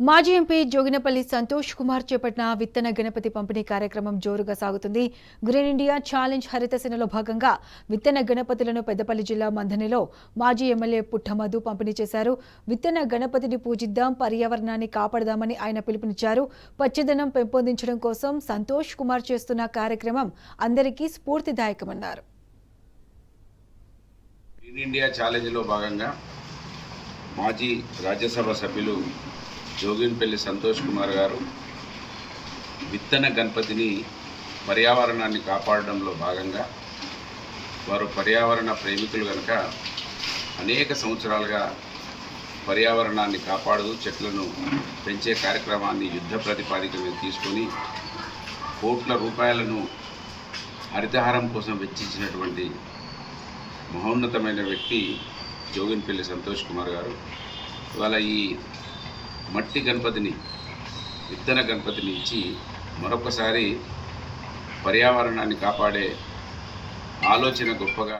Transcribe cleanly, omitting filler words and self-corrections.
మాజీ ఎంపీ జోగినపల్లి సంతోష్ కుమార్ చేపట్టిన విత్తన గణపతి పంపిణీ కార్యక్రమం జోరుగా సాగుతుంది. గ్రీన్ ఇండియా ఛాలెంజ్ హరితసేనలో భాగంగా విత్తన గణపతులను పెద్దపల్లి జిల్లా మంథనిలో మాజీ ఎమ్మెల్యే పుట్టమధు పంపిణీ చేశారు. విత్తన గణపతిని పూజిద్దాం, పర్యావరణాన్ని కాపాడదామని ఆయన పిలుపునిచ్చారు. పచ్చదనం పెంపొందించడం కోసం సంతోష్ కుమార్ చేస్తున్న కార్యక్రమం అందరికీ స్ఫూర్తిదాయకమన్నారు. గ్రీన్ ఇండియా ఛాలెంజ్లో భాగంగా మాజీ రాజ్యసభ సభ్యులు జోగినపల్లి సంతోష్ కుమార్ గారు విత్తన గణపతిని పర్యావరణాన్ని కాపాడడంలో భాగంగా వారు పర్యావరణ ప్రేమికులు కనుక అనేక సంవత్సరాలుగా పర్యావరణాన్ని కాపాడుతూ చెట్లను పెంచే కార్యక్రమాన్ని యుద్ధ ప్రాతిపదికన తీసుకొని కోట్ల రూపాయలను హరితహారం కోసం వెచ్చించినటువంటి మహోన్నతమైన వ్యక్తి జోగినపల్లి సంతోష్ కుమార్ గారు. ఇవాళ ఈ మట్టి గణపతిని, విత్తన గణపతిని ఇచ్చి మరొకసారి పర్యావరణాన్ని కాపాడే ఆలోచన గొప్పగా